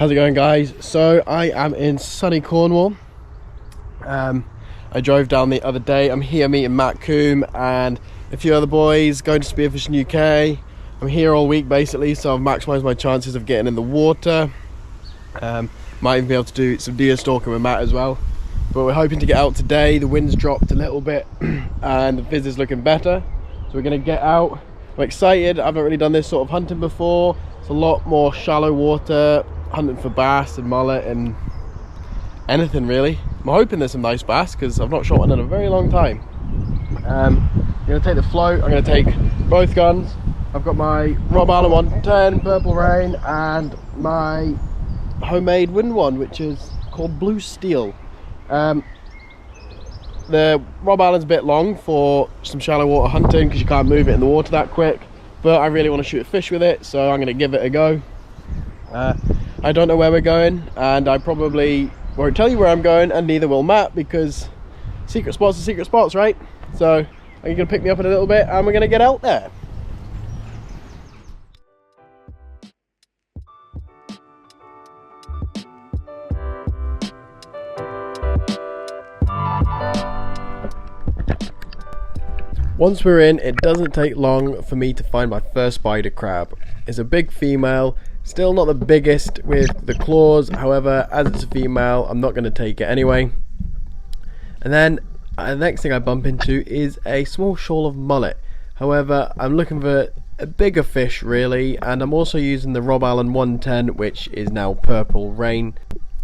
How's it going, guys? So I am in sunny Cornwall. I drove down the other day. I'm here meeting Matt Coomb and a few other boys going to Spearfishing UK. I'm here all week basically, so I've maximised my chances of getting in the water. Might even be able to do some deer stalking with Matt as well. But we're hoping to get out today. The wind's dropped a little bit and the fizz is looking better. So we're going to get out. I'm excited. I haven't really done this sort of hunting before. It's a lot more shallow water, hunting for bass and mullet and anything really. I'm hoping there's some nice bass because I've not shot one in a very long time. I'm going to take the float. I'm going to take both guns. I've got my Rob Allen 110 Purple Rain and my homemade wooden one, which is called Blue Steel. The Rob Allen's a bit long for some shallow water hunting because you can't move it in the water that quick, but I really want to shoot a fish with it, so I'm going to give it a go. I don't know where we're going, and I probably won't tell you where I'm going, and neither will Matt, because secret spots are secret spots, right? So are you going to pick me up in a little bit and we're going to get out there? Once we're in, it doesn't take long for me to find my first spider crab. It's a big female, still not the biggest with the claws, however, as it's a female, I'm not going to take it anyway. And then the next thing I bump into is a small shoal of mullet. However, I'm looking for a bigger fish really, and I'm also using the Rob Allen 110, which is now Purple Rain.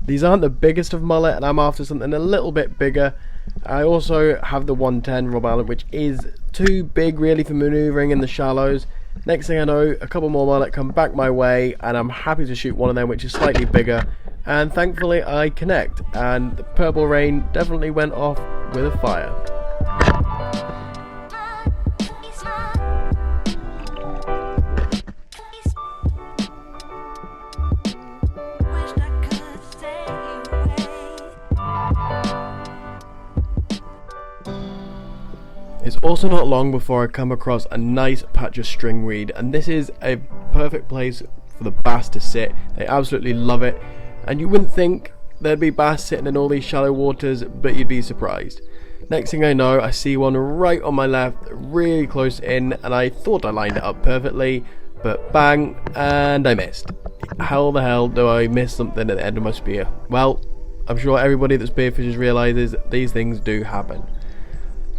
These aren't the biggest of mullet, and I'm after something a little bit bigger. I also have the 110 Rob Allen, which is too big really for manoeuvring in the shallows. Next thing I know, a couple more mullet come back my way, and I'm happy to shoot one of them which is slightly bigger, and thankfully I connect, and the Purple Rain definitely went off with a fire. It's also not long before I come across a nice patch of stringweed, and this is a perfect place for the bass to sit. They absolutely love it, and you wouldn't think there'd be bass sitting in all these shallow waters, but you'd be surprised. Next thing I know, I see one right on my left, really close in, and I thought I lined it up perfectly, but bang, and I missed. How the hell do I miss something at the end of my spear? Well, I'm sure everybody that spearfishes realises these things do happen.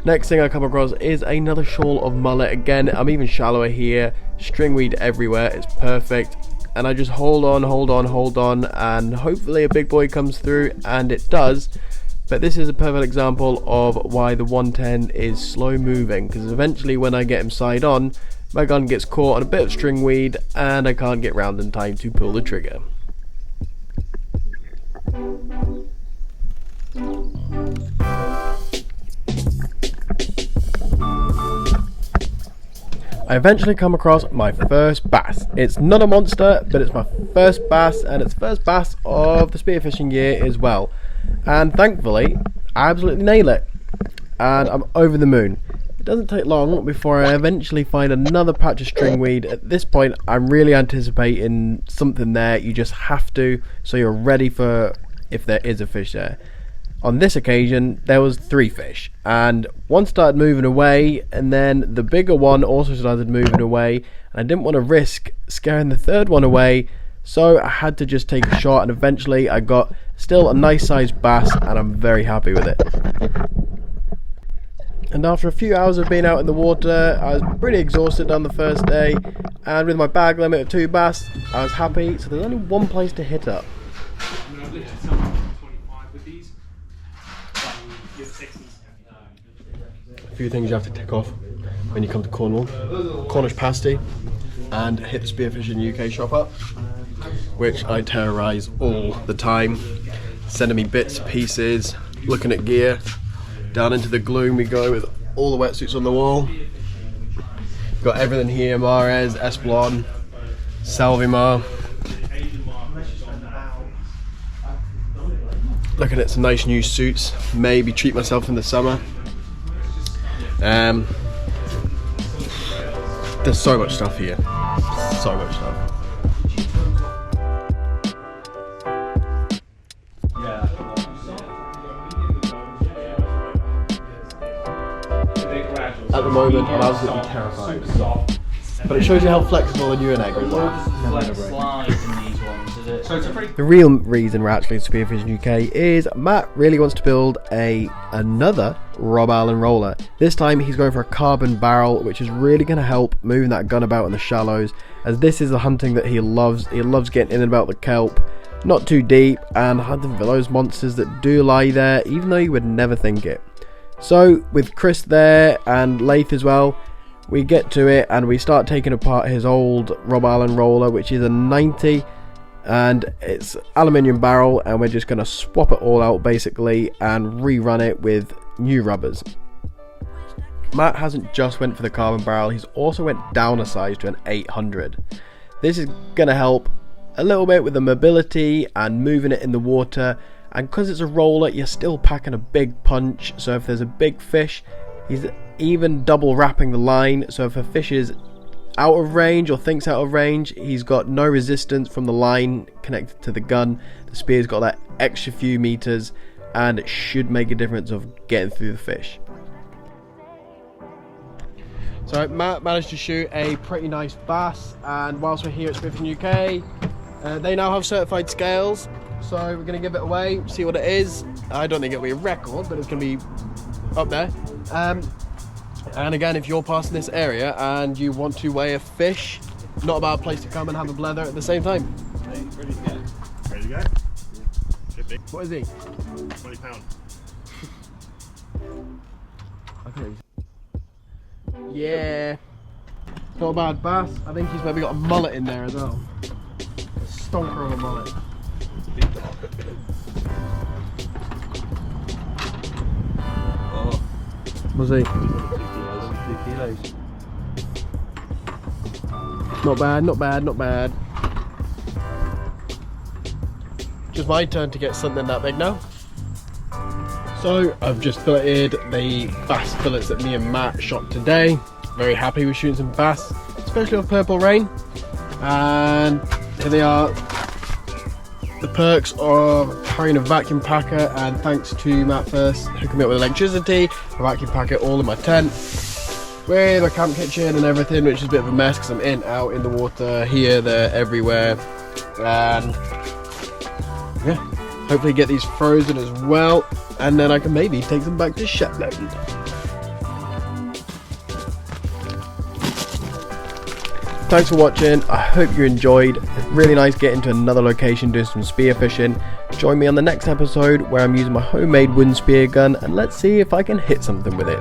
Next thing I come across is another shoal of mullet. Again, I'm even shallower here, stringweed everywhere, it's perfect, and I just hold on, and hopefully a big boy comes through, and it does. But this is a perfect example of why the 110 is slow moving, because eventually when I get him side on, my gun gets caught on a bit of stringweed and I can't get round in time to pull the trigger. I eventually come across my first bass. It's not a monster, but it's my first bass, and it's first bass of the spearfishing year as well. And thankfully, I absolutely nail it. And I'm over the moon. It doesn't take long before I eventually find another patch of stringweed. At this point, I'm really anticipating something there. You just have to, so you're ready for if there is a fish there. On this occasion, there was 3 fish, and one started moving away, and then the bigger one also started moving away, and I didn't want to risk scaring the third one away, so I had to just take a shot, and eventually I got still a nice sized bass, and I'm very happy with it. And after a few hours of being out in the water, I was pretty exhausted on the first day, and with my bag limit of 2 bass, I was happy, so there's only one place to hit up. A few things you have to tick off when you come to Cornwall. Cornish Pastie and hit the Spearfishing UK shop up, which I terrorise all the time, sending me bits, pieces, looking at gear. Down into the gloom we go with all the wetsuits on the wall. Got everything here, Mares, Esplon, Salvimar. Looking at some nice new suits, maybe treat myself in the summer. There's so much stuff here, so much stuff. at the moment, I'm absolutely terrified. But it shows you how flexible a new egg is. The real reason we're actually in Spearfishing UK is Matt really wants to build another Rob Allen roller. This time he's going for a carbon barrel, which is really going to help moving that gun about in the shallows, as this is the hunting that he loves. He loves getting in and about the kelp, not too deep, and hunting for those monsters that do lie there, even though you would never think it. So with Chris there and Lath as well, we get to it and we start taking apart his old Rob Allen roller, which is a 90, and it's aluminium barrel, and we're just going to swap it all out basically and rerun it with new rubbers. Matt hasn't just went for the carbon barrel, he's also went down a size to an 800. This is going to help a little bit with the mobility and moving it in the water, and because it's a roller you're still packing a big punch, so if there's a big fish, he's even double wrapping the line, so if a fish is out of range or thinks out of range, he's got no resistance from the line connected to the gun. The spear's got that extra few meters, and it should make a difference of getting through the fish. So Matt managed to shoot a pretty nice bass, and whilst we're here at Spearfishing UK, they now have certified scales, so we're going to give it away, see what it is. I don't think it'll be a record, but it's going to be up there. And again, if you're passing this area and you want to weigh a fish, not a bad place to come and have a blether at the same time. Hey, ready to go? Ready to go? Should be. What is he? 20 pound. Okay. Yeah. Not a bad bass. I think he's maybe got a mullet in there as well. A stonker of a mullet. Was he? 2 kilos. Not bad, not bad, not bad. Just my turn to get something that big now. So I've just filleted the bass fillets that me and Matt shot today. Very happy with shooting some bass, especially with Purple Rain. And here they are. The perks of carrying a vacuum packer, and thanks to Matt first hooking me up with electricity, a vacuum packer all in my tent with a camp kitchen and everything, which is a bit of a mess because I'm out in the water, here, there, everywhere. And yeah, hopefully get these frozen as well, and then I can maybe take them back to Shetland. Thanks for watching, I hope you enjoyed. It's really nice getting to another location doing some spear fishing. Join me on the next episode where I'm using my homemade wooden spear gun, and let's see if I can hit something with it.